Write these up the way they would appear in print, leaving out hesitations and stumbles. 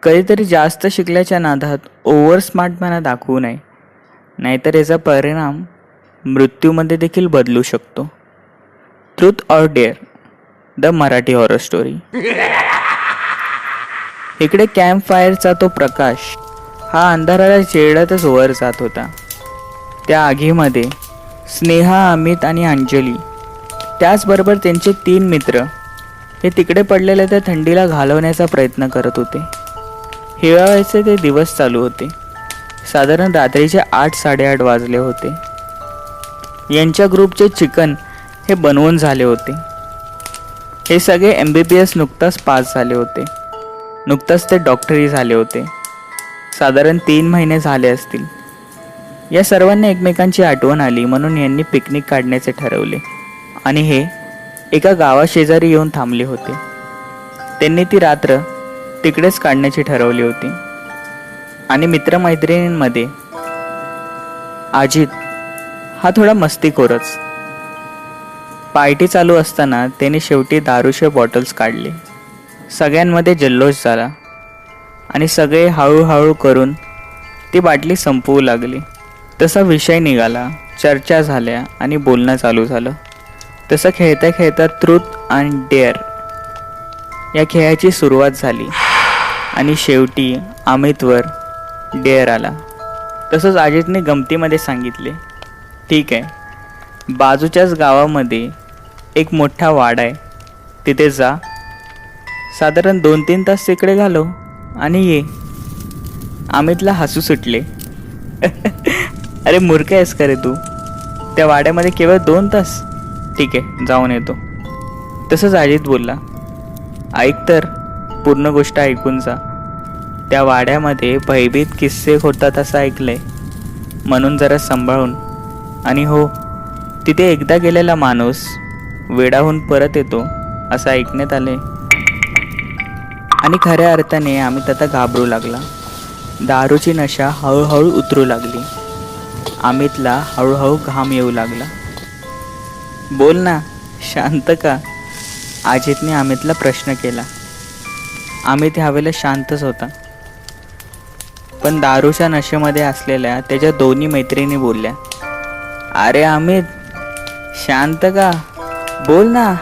कधीतरी जास्त शिकल्याच्या नादात ओव्हर स्मार्टपणा दाखवू नये, नाहीतर याचा परिणाम मृत्यूमध्ये देखील बदलू शकतो. Truth or dare, the Marathi horror story. इकडे कॅम्प फायरचा तो प्रकाश हा अंधाराला चिरडतच वर जात होता. त्या आगीमध्ये स्नेहा, अमित आणि अंजली, त्याचबरोबर त्यांचे 3 मित्र हे तिकडे पडलेल्या त्या थंडीला घालवण्याचा प्रयत्न करत होते. हिवाळ्याचे ते दिवस चालू होते. साधारण रात्रीचे 8-8:30 वाजले होते. यांच्या ग्रुपचे चिकन हे बनवून झाले होते. हे सगळे MBBS नुकताच पास झाले होते. नुकताच ते डॉक्टरही झाले होते. साधारण 3 महिने झाले असतील. या सर्वांना एकमेकांची आठवण आली म्हणून यांनी पिकनिक काढण्याचे ठरवले आणि हे एका गावाशेजारी येऊन थांबले होते. त्यांनी ती रात्र तिकडेच काढण्याची ठरवली होती. आणि मित्रमैत्रिणींमध्ये अजित हा थोडा मस्तीखोरच. पार्टी चालू असताना त्याने शेवटी दारूचे बॉटल्स काढले. सगळ्यांमध्ये जल्लोष झाला आणि सगळे हळूहळू करून ती बाटली संपवू लागली. तसा विषय निघाला, चर्चा झाल्या आणि बोलणं चालू झालं. तसं खेळता खेळता ट्रूथ अँड डेअर या खेळाची सुरुवात झाली आणि शेवटी अमितवर डेअर आला. तसंच अजितने गमतीमध्ये सांगितले, ठीक आहे, बाजूच्याच गावामध्ये एक मोठा वाडा आहे, तिथे जा, साधारण 2-3 तास तिकडे घालव आणि ये. अमितला हसू सुटले. अरे मूर्ख आहेस का रे तू? त्या वाड्यामध्ये केवळ 2 तास? ठीक आहे, जाऊन येतो. तसंच अजित बोलला, ऐक तर, पूर्ण गोष्ट ऐकून जा. त्या वाड्यामध्ये भयभीत किस्से होतात असं ऐकलंय, म्हणून जरा सांभाळून. आणि हो, तिथे एकदा गेलेला माणूस वेडाहून परत येतो असं ऐकण्यात आलंय. आणि खऱ्या अर्थाने अमित आता घाबरू लागला. दारूची नशा हळूहळू उतरू लागली. अमितला हळूहळू घाम येऊ लागला. बोल ना, शांत का? अजितने अमितला प्रश्न केला. अमित ह्यावेळेला शांतच होता. पण दारूच्या नशेमध्ये असलेल्या त्याच्या दोन्ही मैत्रिणी बोलल्या, अरे अमित, शांत का? बोल ना.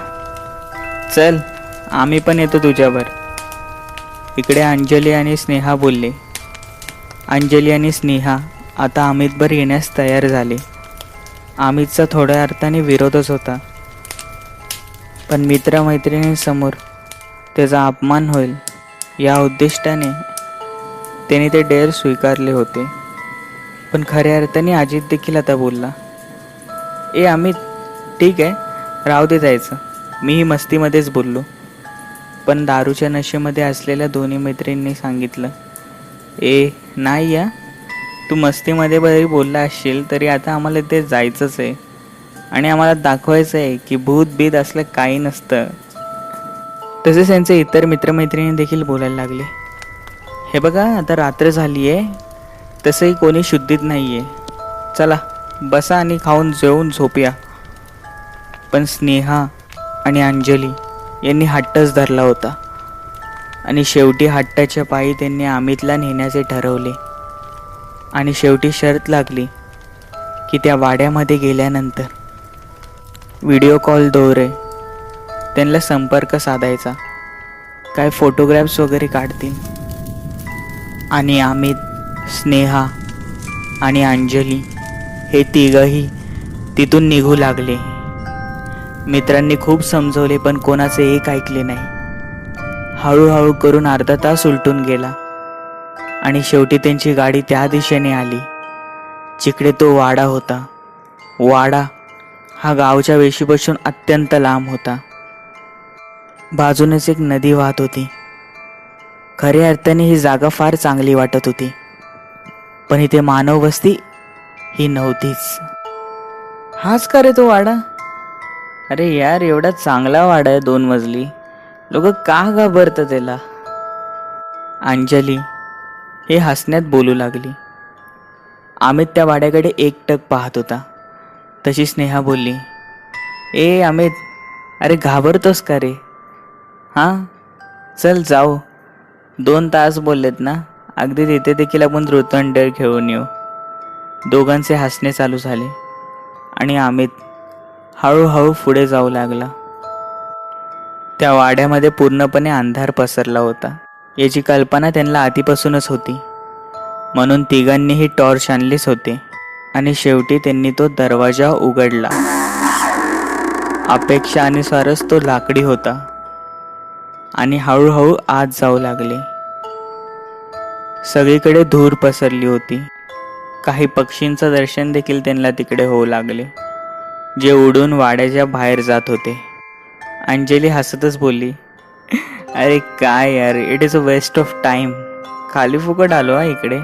चल, आम्ही पण येतो तुझ्यावर. इकडे अंजली आणि स्नेहा बोलले. अंजली आणि स्नेहा आता अमितभर येण्यास तयार झाले. अमितचा थोड्या अर्थाने विरोधच होता, पण मित्रमैत्रिणींसमोर त्याचा अपमान होईल या उद्दिष्टाने त्याने ते डेअर स्वीकारले होते. पण खऱ्या अर्थाने अजित देखील आता बोलला, ए अमित, ठीक आहे, राहू दे जायचं, मीही मस्तीमध्येच बोललो. पण दारूच्या नशेमध्ये असलेल्या दोन्ही मैत्रिणींनी सांगितलं, ए नाही या, तू मस्तीमध्ये बरी बोलला असशील तरी आता आम्हाला ते जायचंच आहे आणि आम्हाला दाखवायचं आहे की भूत बीत असलं काही नसतं. तसेच त्यांचे इतर मित्रमैत्रिणी देखील बोलायला लागले, हे बघा, आता रात्र झाली आहे, तसंही कोणी शुद्धीत नाही आहे, चला बसा आणि खाऊन जेवून झोपूया. पण स्नेहा आणि अंजली यांनी हट्टच धरला होता आणि शेवटी हट्टाच्या पायी त्यांनी अमितला नेण्याचे ठरवले. आणि शेवटी शर्त लागली की त्या वाड्यामध्ये गेल्यानंतर व्हिडिओ कॉलद्वारे त्यांना संपर्क साधायचा, काय फोटोग्राफ्स वगैरे काढतील. आणि अमित, स्नेहा आणि अंजली हे तिघही तिथून निघू लागले. मित्रांनी खूप समजवले पण कोणाचे एक ऐकले नाही. हळूहळू करून अर्धा तास उलटून गेला आणि शेवटी त्यांची गाडी त्या दिशेने आली जिकडे तो वाडा होता. वाडा हा गावच्या वेशीपासून अत्यंत लांब होता. बाजूनेच एक नदी वाहत होती. खऱ्या अर्थाने ही जागा फार चांगली वाटत होती, पण इथे मानव वस्ती ही नव्हतीच. हाच का रे तो वाडा? अरे यार, एवढा चांगला वाडा आहे, 2 मजली, लोक का घाबरतात त्याला? अंजली हे हसण्यात बोलू लागली. अमित त्या वाड्याकडे एकटक पाहत होता. तशी स्नेहा बोलली, ए अमित, अरे घाबरतोस का रे? हां, चल जाऊ, 2 तास बोललेत ना, अगदी तिथे देखील आपण ट्रूथ अँड डेअर खेळून येऊ. दोघांचे हसणे चालू झाले आणि अमित हळूहळू पुढे जाऊ लागला. त्या वाड्यामध्ये पूर्णपणे अंधार पसरला होता. याची कल्पना त्यांना आधीपासूनच होती, म्हणून तिघांनीही टॉर्च आणलेच होते आणि शेवटी त्यांनी तो दरवाजा उघडला. अपेक्षानुसारच तो लाकडी होता आणि हळूहळू आत जाऊ लागले. सगळीकडे धूर पसरली होती. काही पक्षींचं दर्शन देखील त्यांना तिकडे होऊ लागले, जे उडून वाड्याच्या बाहेर जात होते. अंजली हसतच बोलली, अरे काय यार, it is a waste of time. खाली फुकट आलो हा इकडे.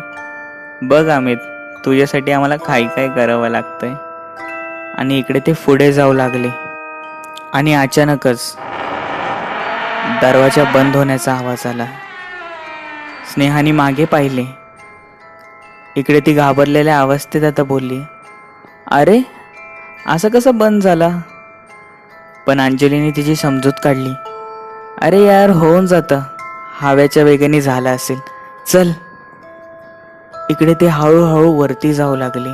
बघ अमित, तुझ्यासाठी आम्हाला काय काय करावं लागतंय. आणि इकडे ते पुढे जाऊ लागले आणि अचानकच दरवाजा बंद होण्याचा आवाज आला. स्नेहाने मागे पाहिले. इकडे ती घाबरलेल्या अवस्थेत आता बोलली, अरे असं कसं बंद झाला. पण अंजलीने तिची समजूत काढली, अरे यार होऊन जातं, हव्याच्या वेगाने झाला असेल, चल. इकडे ते हळूहळू वरती जाऊ लागले.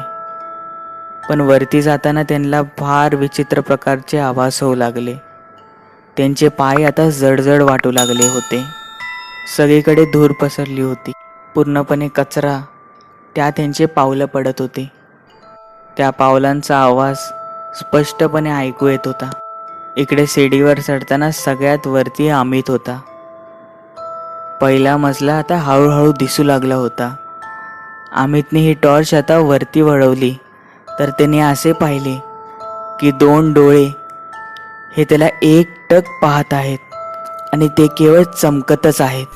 पण वरती जाताना त्यांना फार विचित्र प्रकारचे आवाज होऊ लागले. त्यांचे पाय आता जडजड वाटू लागले होते. सगळीकडे धूर पसरली होती. पूर्णपणे कचरा त्या त्यांचे पावलं पडत होते. त्या पावलांचा आवाज स्पष्टपणे ऐकू येत होता. इकडे सीडीवर चढताना सगळ्यात वरती अमित होता. पहिला मजला आता हळूहळू दिसू लागला होता. अमितने ही टॉर्च आता वरती वळवली तर त्याने असे पाहिले की 2 डोळे हे त्याला एकटक पाहत आहेत आणि ते केवळ चमकतच आहेत.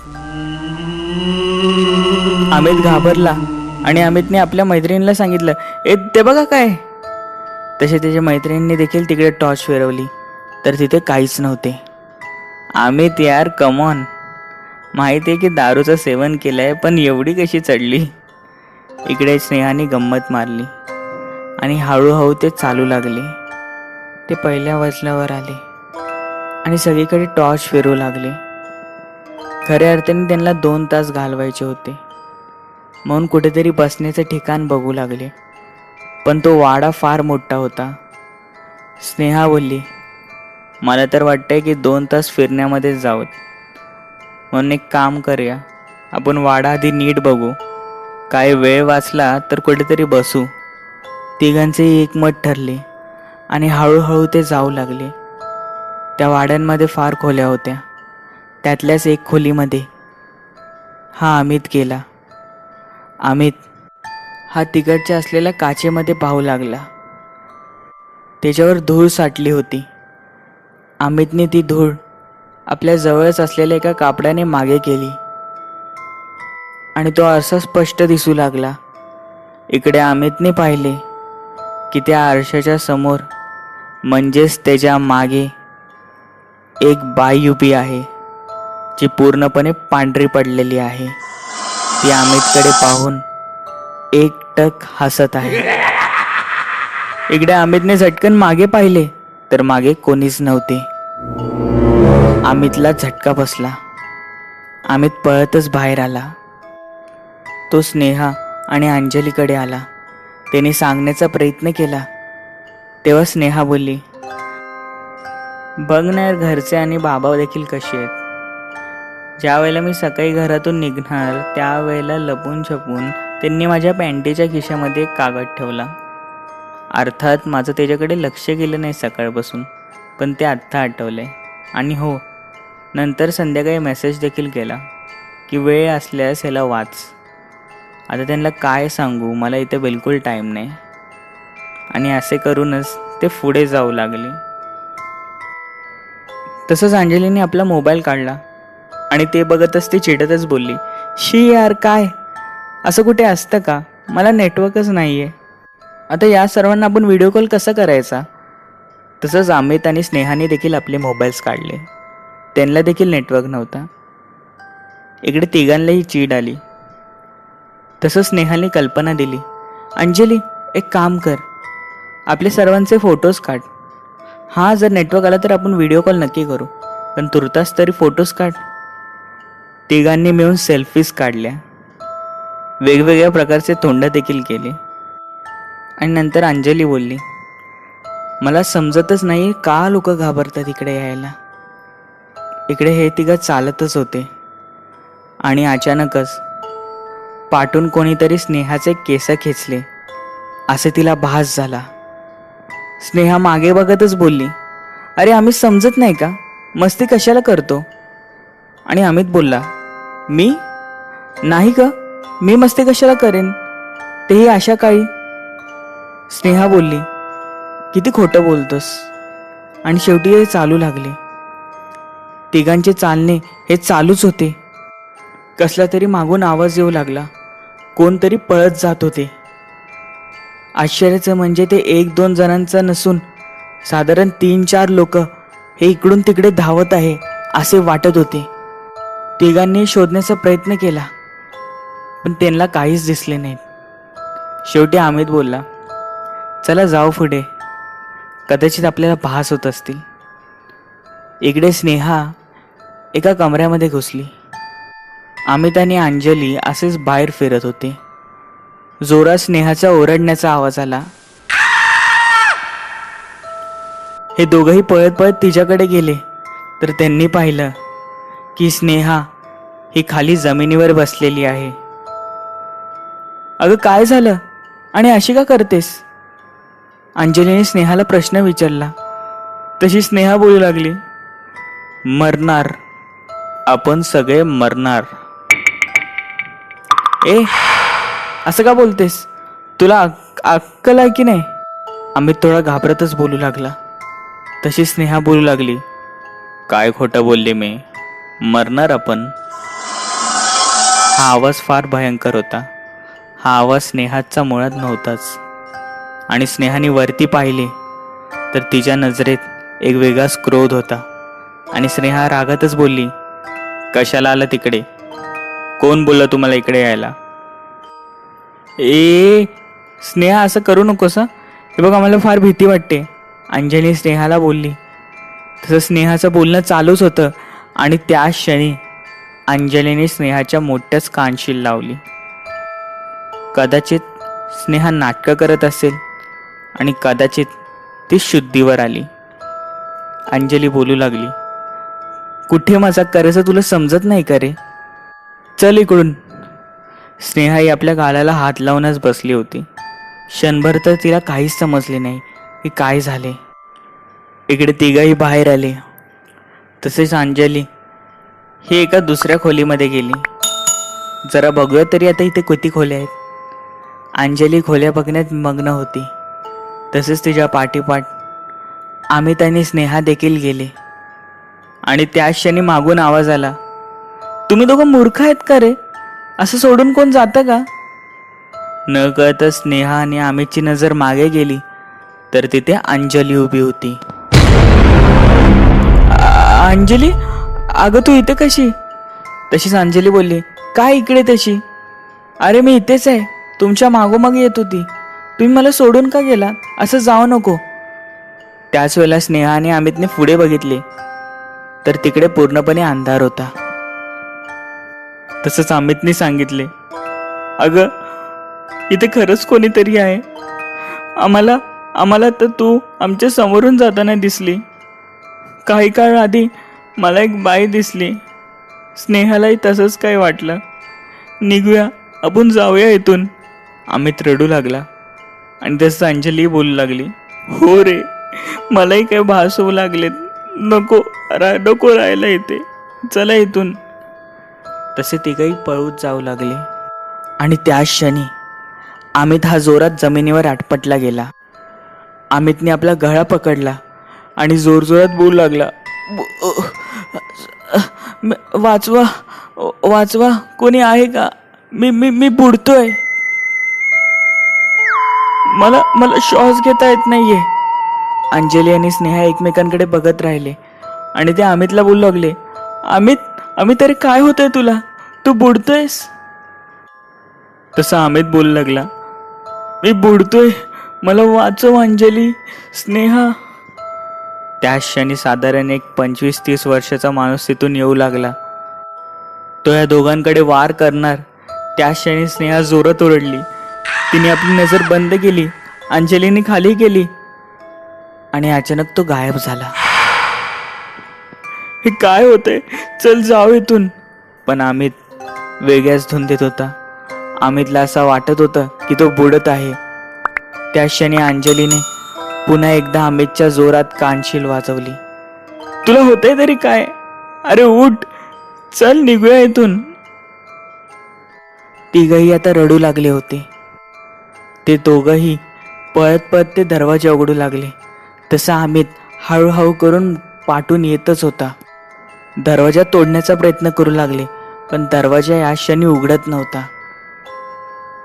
अमित घाबरला आणि अमितने आपल्या मैत्रिणीला सांगितलं, ते बघा काय. तसे त्याच्या मैत्रिणींनी देखील तिकडे टॉर्च फिरवली तर तिथे काहीच नव्हते. अमित यार कमॉन, माहिती आहे की दारूचं सेवन केलंय, पण एवढी कशी चढली. इकडे स्नेहाने गंमत मारली आणि हळूहळू ते चालू लागले. ते पहिल्या मजल्यावर आले आणि सगळीकडे टॉर्च फिरू लागले. खऱ्या अर्थाने त्यांना 2 तास घालवायचे होते, म्हणून कुठेतरी बसण्याचं ठिकाण बघू लागले. पण तो वाडा फार मोठा होता. स्नेहा बोलली, मला तर वाटतंय की 2 तास फिरण्यामध्येच जावं, म्हणून एक काम करूया, आपण वाडा आधी नीट बघू, काय वेळ वाचला तर कुठेतरी बसू. तिघांचे एकमत ठरले आणि हळूहळू ते जाऊ लागले. त्या वाड्यांमध्ये फार खोल्या होत्या. त्यातल्याच एक खोलीमध्ये हा अमित गेला. अमित हा तिकडच्या असलेल्या काचेमध्ये पाहू लागला. त्याच्यावर धूळ साठली होती. अमितने ती धूळ आपल्या जवळच असलेल्या एका कापडाने मागे केली आणि तो आरसा स्पष्ट दिसू लागला. इकडे अमितने पाहिले की त्या आरशाच्या समोर, म्हणजेच त्याच्या मागे, एक बाई उभी आहे जी पूर्णपणे पांढरी पडलेली आहे. ती अमितकडे पाहून एकटक हसत आहे. इकडे अमितने झटकन मागे पाहिले तर मागे कोणीच नव्हते. अमितला झटका बसला. अमित पळतच बाहेर आला. तो स्नेहा आणि अंजलीकडे आला. त्याने सांगण्याचा प्रयत्न केला तेव्हा स्नेहा बोलली, बघ ना यार, घरचे आणि बाबा देखील कसे आहेत. ज्या वेळेला मी सकाळी घरातून निघणार त्यावेळेला लपून छपून त्यांनी माझ्या पॅन्टीच्या खिशामध्ये एक कागद ठेवला. अर्थात माझं त्याच्याकडे लक्ष गेलं नाही सकाळपासून, पण ते आत्ता आठवलंय. आणि हो, नंतर संध्याकाळी मेसेज देखील केला की वेळ असल्यास ह्याला वाच. आता त्यांना काय सांगू, मला इथे बिलकुल टाईम नाही. आणि असे करूनच ते पुढे जाऊ लागले. तसंच अंजलीने आपला मोबाईल काढला आणि ते बघतच ती चिडतच बोलली, शी यार, काय असं कुठे असतं का, मला नेटवर्कच नाही आहे. आता या सर्वांना आपण व्हिडिओ कॉल कसा करायचा. तसंच अमित आणि स्नेहाने देखील आपले मोबाईल्स काढले. त्यांना देखील नेटवर्क नव्हता. इकडे तिघांनाही चीड आली. तसंच स्नेहाने कल्पना दिली, अंजली एक काम कर, आपले सर्वांचे फोटोज काढ. हां, जर नेटवर्क आला तर आपण व्हिडिओ कॉल नक्की करू, पण तुर्तास तरी फोटोज काढ. तिघांनी मिळून सेल्फीज काढल्या, वेगवेगळ्या प्रकारचे तोंड देखील केले. आणि नंतर अंजली बोलली, मला समजतच नाही का लोक घाबरतात इकडे यायला. इकडे हे तिघं चालतच होते आणि अचानकच पाठून कोणीतरी स्नेहाचे केस खेचले असे तिला भास झाला. स्नेहा मागे बघतच बोलली, अरे अमित समजत नाही का, मस्ती कशाला करतो. आणि अमित बोलला, मी नाही ग, मी मस्ती कशाला करेन, तेही अशा काळी. स्नेहा बोलली, किती खोटं बोलतोस. आणि शेवटी हे चालू लागले. तिघांचे चालणे हे चालूच होते. कसला तरी मागून आवाज येऊ लागला, कोणतरी पळत जात होते. आश्चर्याचं म्हणजे ते 1-2 जणांचं नसून साधारण 3-4 लोक हे इकडून तिकडे धावत आहे असे वाटत होते. तिघांनी शोधण्याचा प्रयत्न केला पण त्यांना काहीच दिसले नाहीत. शेवटी अमित बोलला, चला जाऊ पुढे, कदाचित आपल्याला भास होत असतील. इकडे स्नेहा एका कमऱ्यामध्ये घुसली. अमित आणि अंजली असेच बाहेर फिरत होते. जोरात स्नेहाचा ओरडण्याचा आवाज आला. हे दोघंही पळत पळत तिच्याकडे गेले तर त्यांनी पाहिलं की स्नेहा ही खाली जमिनीवर बसलेली आहे. अगं काय झालं आणि अशी का करतेस, अंजलीने स्नेहाला प्रश्न विचारला. तशी स्नेहा बोलू लागली, मरणार, आपण सगळे मरणार. ए असं का बोलतेस, तुला अक्कल आहे की नाही. अमित थोडा घाबरतच बोलू लागला. तशी स्नेहा बोलू लागली, काय खोटं बोलले मी, मरणार आपण. हा आवाज फार भयंकर होता. हा आवाज स्नेहाचा मुळात नव्हताच. आणि स्नेहाने वरती पाहिले तर तिच्या नजरेत एक वेगळाच क्रोध होता. आणि स्नेहा रागातच बोलली, कशाला आला तिकडे, कोण बोललं तुम्हाला इकडे यायला. ए स्नेहा असं करू नकोस, हे बघ आम्हाला फार भीती वाटते, अंजली स्नेहाला बोलली. तसं स्नेहाचं बोलणं चालूच होतं आणि त्याच क्षणी अंजलीने स्नेहाच्या मोठ्याच कानशील लावली. कदाचित स्नेहा नाटकं करत असेल आणि कदाचित ती शुद्धीवर आली. अंजली बोलू लागली, कुठे मजाक करायचं तुला समजत नाही का रे, चल इकडून. स्नेहा ही आपल्या गालाला हात लावूनच बसली होती. क्षणभर तर तिला काहीच समजले नाही की काय झाले. इकडे तिघही बाहेर आले. तसेच अंजली ही एका दुसऱ्या खोलीमध्ये गेली. जरा बघूया तरी आता इथे किती खोल्या आहेत. अंजली खोल्या बघण्यात मग्न होती. तसेच तिच्या पाठीपाठ अमित आणि स्नेहा देखील गेले. आणि त्याच क्षणी मागून आवाज आला, तुम्ही दोघं मूर्ख आहेत का रे, असं सोडून कोण जातं का. न कळत स्नेहा आणि अमितची नजर मागे गेली तर तिथे अंजली उभी होती. अंजली, अगं तू इथे कशी. तशीच अंजली बोलली, काय इकडे तशी, अरे मी इथेच आहे, तुमच्या मागोमाग येत होती, तुम्ही मला सोडून का गेला, असं जाऊ नको. त्याच वेळेला स्नेहा आणि अमितने पुढे बघितले तर तिकडे पूर्णपणे अंधार होता. तसंच अमितने सांगितले, अगं इथे खरंच कोणीतरी आहे, आम्हाला तर तू आमच्या समोरून जाताना दिसली. काही काळ आधी मला एक बाई दिसली. स्नेहालाही तसंच काय वाटलं. निघूया, आपण जाऊया इथून. अमित रडू लागला आणि तसं अंजली बोलू लागली, हो रे, मलाही काय भास होऊ लागलेत, नको राहायला इथे, चला इथून. तसे तिघही पळून जाऊ लागले. आणि त्याच क्षणी अमित हा जोरात जमिनीवर आटपटला गेला. अमितने आपला गळा पकडला आणि जोरजोरात बोलू लागला, वाचवा वाचवा, कोणी आहे का, मी बुडतोय, मला श्वास घेता येत नाहीये. अंजली आणि स्नेहा एकमेकांकडे बघत राहिले आणि ते अमितला बोलू लागले, अमित अरे काय होतंय तुला, तू बुडतोयस. तसा अमित बोलू लागला, मी बुडतोय, मला वाचव अंजली, स्नेहा. त्याच क्षणी साधारण एक 25-30 वर्षाचा माणूस तिथून येऊ लागला. तो या दोघांकडे वार करणार त्याच क्षणी स्नेहा जोरात ओरडली. तिने आपली नजर बंद केली, अंजलीने खाली केली आणि अचानक तो गायब झाला. हे काय होतंय? चल जाऊ इथून. पण अमित वेगळ्याच धुंदीत होता. अमितला असं वाटत होतं की तो बुडत आहे. त्या क्षणी अंजलीने पुन्हा एकदा अमितच्या जोरात कानशील वाजवली. तुला होतंय तरी काय? अरे उठ, चल निघूया इथून. तिघही आता रडू लागले होते. ते दोघंही पळत पळत ते दरवाजे उघडू लागले. तसा अमित हळूहळू करून पाठून येतच होता. दरवाजा तोडण्याचा प्रयत्न करू लागले, पण दरवाजा या क्षणी उघडत नव्हता.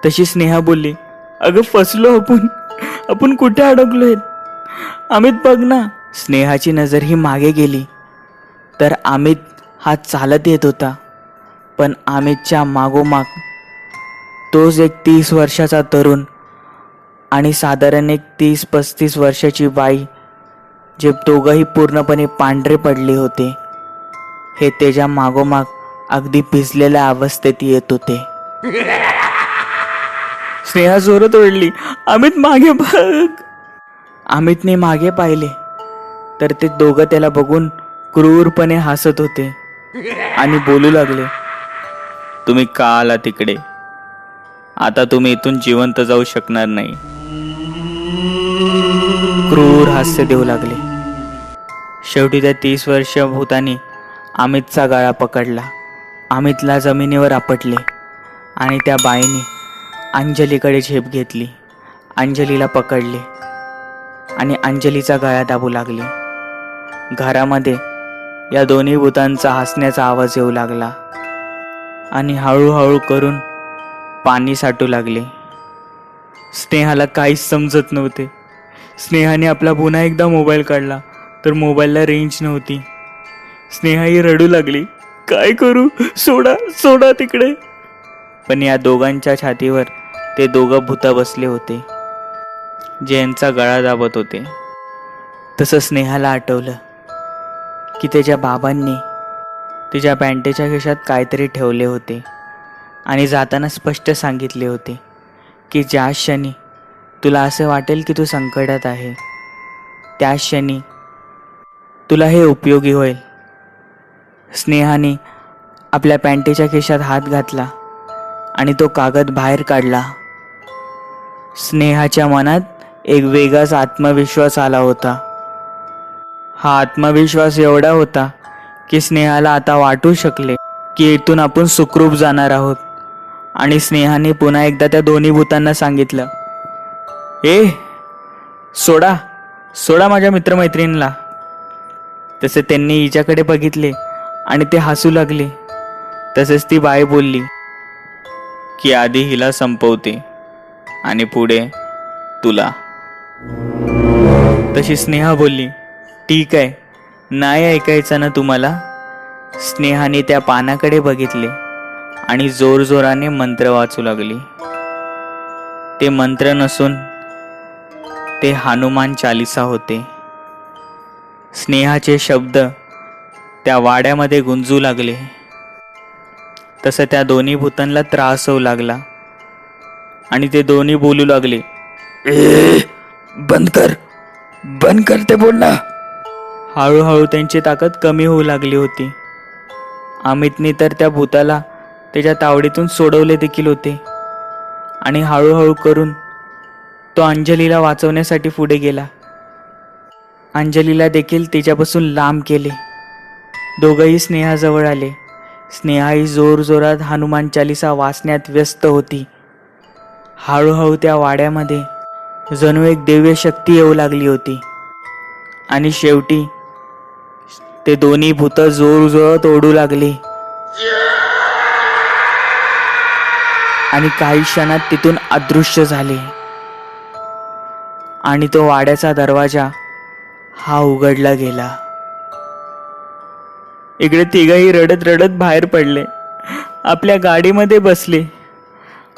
तशी स्नेहा बोलली, अगं फसलो आपण कुठे अडकलोय? अमित बघ ना. स्नेहाची नजर ही मागे गेली तर अमित हा चालत येत होता. पण अमितच्या मागोमाग तोच एक 30 वर्षाचा तरुण आणि साधारण एक 30-35 वर्षाची बाई, जे दोघंही पूर्णपणे पांढरे पडले होते, हे त्याच्या मागोमाग अगदी भिजलेल्या अवस्थेत येत होते. स्नेहा जोरात ओरडली, अमित मागे बघ. अमितने मागे पाहिले तर ते दोघं त्याला बघून क्रूरपणे हसत होते आणि बोलू लागले, तुम्ही का आला तिकडे? आता तुम्ही इथून जिवंत जाऊ शकणार नाही. क्रूर हास्य देऊ लागले. शेवटी त्या 30 वर्षीय भूतानी अमितचा गळा पकडला. अमितला जमिनीवर आपटले आणि त्या बाईने अंजलीकडे झेप घेतली. अंजलीला पकडले आणि अंजलीचा गळा दाबू लागले. घरामध्ये या दोन्ही भूतांचा हसण्याचा आवाज येऊ लागला आणि हळूहळू करून पाणी साठू लागले. स्नेहाला काहीच समजत नव्हते. स्नेहाने आपला पुन्हा एकदा मोबाईल काढला तर मोबाईलला रेंज नव्हती. स्नेहा ही रडू लागली, काय करू? सोडा सोडा तिकडे. पण या दोघांच्या छातीवर ते दोघं भूत बसले होते, जे यांचा गळा दाबत होते. तसं स्नेहाला आठवलं की त्याच्या बाबांनी तिच्या पॅन्टेच्या खिशात काहीतरी ठेवले होते आणि जाताना स्पष्ट सांगितले होते की ज्या क्षणी तुला असे वाटेल की तू संकटात आहे, त्या क्षणी तुला हे उपयोगी होईल. स्नेहाने आपल्या पॅन्टेच्या खिशात हात घातला आणि तो कागद बाहेर काढला. स्नेहाच्या मनात एक वेगळाच आत्मविश्वास आला होता. हा आत्मविश्वास एवढा होता की स्नेहाला आता वाटू शकले की इथून आपण सुखरूप जाणार आहोत. आणि स्नेहाने पुन्हा एकदा त्या दोन्ही भूतांना सांगितलं, ए सोडा सोडा माझ्या मित्रमैत्रिणीला. तसे त्यांनी हिच्याकडे बघितले आणि ते हसू लागले. तसेच ती बाई बोलली की आधी हिला संपवते आणि पुढे तुला. तशी स्नेहा बोलली, ठीक आहे, नाही ऐकायचं ना तुम्हाला? स्नेहाने त्या पानाकडे बघितले आणि जोरजोराने मंत्र वाचू लागली. ते मंत्र नसून ते हनुमान चालीसा होते. स्नेहाचे शब्द त्या वाड्यामध्ये गुंजू लागले. तसं त्या दोन्ही भूतांना त्रास होऊ लागला आणि ते दोन्ही बोलू लागले, बंद कर ते बोलणं. हळूहळू त्यांची ताकद कमी होऊ लागली होती. अमितने तर त्या भूताला त्याच्या तावडीतून सोडवले देखील होते आणि हळूहळू करून तो अंजलीला वाचवण्यासाठी पुढे गेला. अंजलीला देखील तिच्यापासून लांब केले. दोघंही स्नेहाजवळ आले. स्नेहाही जोरजोरात हनुमान चालीसा वाचण्यात व्यस्त होती. हळूहळू त्या वाड्यामध्ये जणू एक दिव्य शक्ती येऊ लागली होती आणि शेवटी ते दोन्ही भूत जोरजोरात ओढू लागले आणि काही क्षणात तिथून अदृश्य झाले आणि तो वाड्याचा दरवाजा हा उघडला गेला. इकडे तिघही रडत रडत बाहेर पडले, आपल्या गाडीमध्ये बसले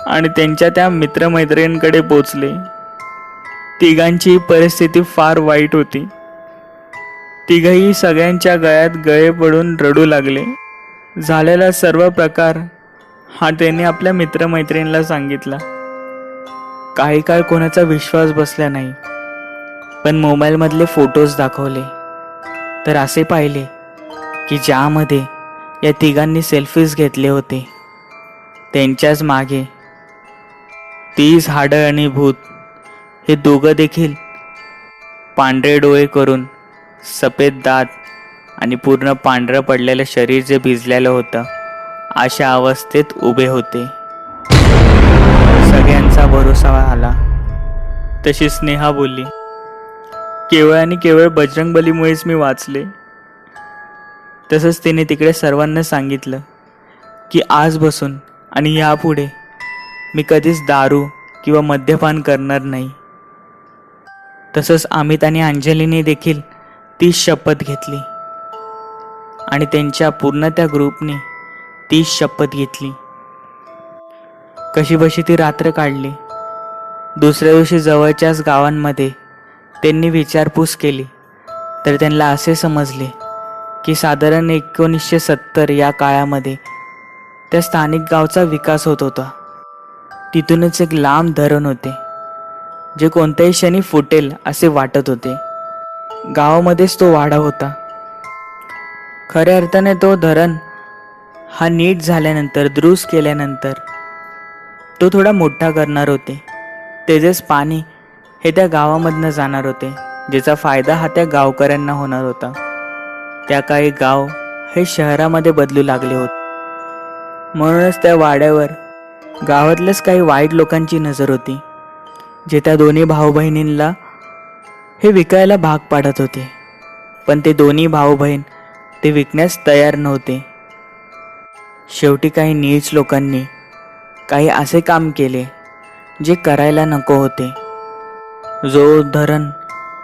आणि त्यांच्या त्या मित्रमैत्रिणींकडे पोचले. तिघांची परिस्थिती फार वाईट होती. तिघही सगळ्यांच्या गळ्यात गळे पडून रडू लागले. झालेला सर्व प्रकार हा त्याने आपल्या मित्रमैत्रिणीला सांगितला. काही काळ कोणाचा विश्वास बसला नाही, पण मोबाईलमधले फोटोज दाखवले तर असे पाहिले की ज्यामध्ये या तिघांनी सेल्फीज घेतले होते त्यांच्याच मागे 30 हाडं आणि भूत हे दोघं देखील पांढरे डोळे करून, सफेद दात आणि पूर्ण पांढरं पडलेलं शरीर जे भिजलेलं होतं अशा अवस्थेत उभे होते. सगळ्यांचा भरोसा आला. तशी स्नेहा बोलली, केवळ आणि केवळ बजरंगबलीमुळेच मी वाचले. तसंच तिने तिकडे सर्वांना सांगितलं की आजपासून आणि यापुढे मी कधीच दारू किंवा मद्यपान करणार नाही. तसंच अमित आणि अंजलीने देखील ती शपथ घेतली आणि त्यांच्या पूर्ण त्या ग्रुपने ती शपथ घेतली. कशीबशी ती रात्र काढली. दुसऱ्या दिवशी जवळच्याच गावांमध्ये त्यांनी विचारपूस केली तर त्यांना असे समजले की साधारण 1970 या काळामध्ये त्या स्थानिक गावचा विकास होत होता. तिथूनच एक लांब धरण होते जे कोणत्याही क्षणी फुटेल असे वाटत होते. गावामध्येच तो वाडा होता. खऱ्या अर्थाने तो धरण हा नीट झाल्यानंतर, दुरुस्त केल्यानंतर तो थोडा मोठा करणार होते. त्याचेच पाणी हे त्या गावामधनं जाणार होते, ज्याचा फायदा हा त्या गावकऱ्यांना होणार होता. त्या काळी गाव हे शहरामध्ये बदलू लागले होते. म्हणूनच त्या वाड्यावर गावातल्याच काही वाईट लोकांची नजर होती, जे त्या दोन्ही भाऊ बहिणींना हे विकायला भाग पाडत होते. पण ते दोन्ही भाऊ बहीण ते विकण्यास तयार नव्हते. शेवटी काही नीच लोकांनी काही असे काम केले जे करायला नको होते. जो धरण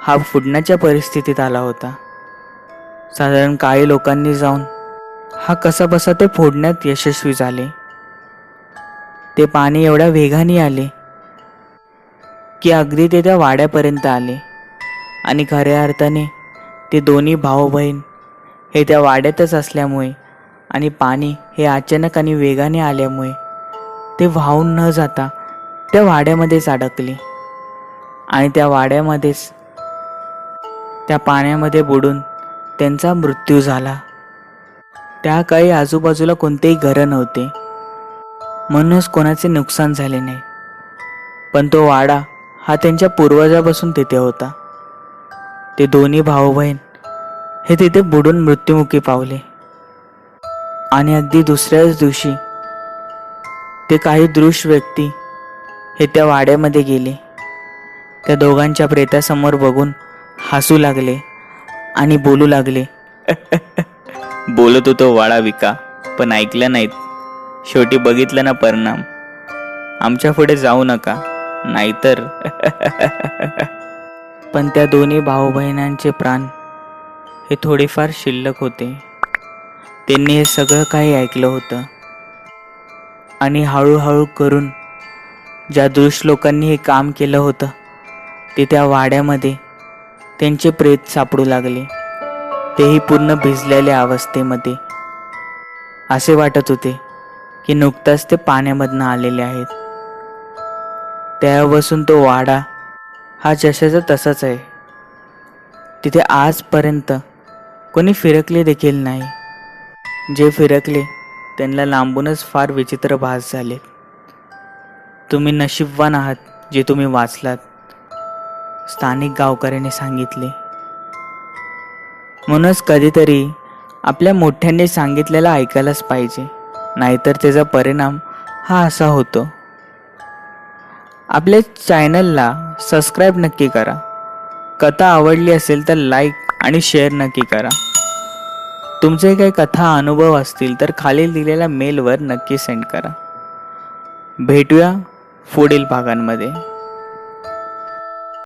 हा फुटण्याच्या परिस्थितीत आला होता. साधारण काही लोकांनी जाऊन हा कसाबसा ते फोडण्यात यशस्वी झाले. ते पाणी एवढ्या वेगाने आले की अगदी ते त्या वाड्यापर्यंत आले आणि खऱ्या अर्थाने ते दोन्ही भाऊ बहीण हे त्या वाड्यातच असल्यामुळे आणि पाणी हे अचानक आणि वेगाने आल्यामुळे ते वाहून न जाता त्या वाड्यामध्येच अडकले आणि त्या वाड्यामध्येच त्या पाण्यामध्ये बुडून त्यांचा मृत्यू झाला. त्या काळी आजूबाजूला कोणतेही घरं नव्हते, म्हणूनच कोणाचे नुकसान झाले नाही. पण तो वाडा हा त्यांच्या पूर्वजापासून तिथे होता. ते दोन्ही भाऊ बहीण हे तिथे बुडून मृत्युमुखी पावले आणि अगदी दुसऱ्याच दिवशी ते काही दृश्य व्यक्ती हे त्या वाड्यामध्ये गेले. त्या दोघांच्या प्रेतासमोर बघून हसू लागले आणि बोलू लागले, बोलत होतो वाडा विका, पण ऐकलं नाहीत. शेवटी बघितलं ना परिणाम. आमच्या पुढे जाऊ नका, नाहीतर पण त्या दोन्ही भाऊ बहिणांचे प्राण हे थोडेफार शिल्लक होते. त्यांनी हे सगळं काही ऐकलं होतं आणि हळूहळू करून ज्या दुष्ट लोकांनी हे काम केलं होतं ते त्या वाड्यामध्ये त्यांचे प्रेत सापडू लागले. तेही पूर्ण भिजलेल्या अवस्थेमध्ये. असे वाटत होते की नुकताच ते पाण्यामधनं आलेले आहेत. तेव्हापासून तो वाडा हा जशाचा तसाच आहे. तिथे आजपर्यंत कोणी फिरकले देखील नाही. जे फिरकले त्यांना लांबूनच फार विचित्र भास झाले. तुम्ही नशीबवान आहात जे तुम्ही वाचलात, स्थानिक गावकऱ्याने सांगितले. म्हणूनच कधीतरी आपल्या मोठ्यांनी सांगितलेलं ऐकायलाच पाहिजे, नाहीतर त्याचा परिणाम हा असा होतो. आपल्या चॅनलला सबस्क्राईब नक्की करा. कथा आवडली असेल तर लाईक आणि शेअर नक्की करा. तुमचे काही कथा अनुभव असतील तर खालील दिलेल्या मेलवर नक्की सेंड करा. भेटूया पुढील भागांमध्ये.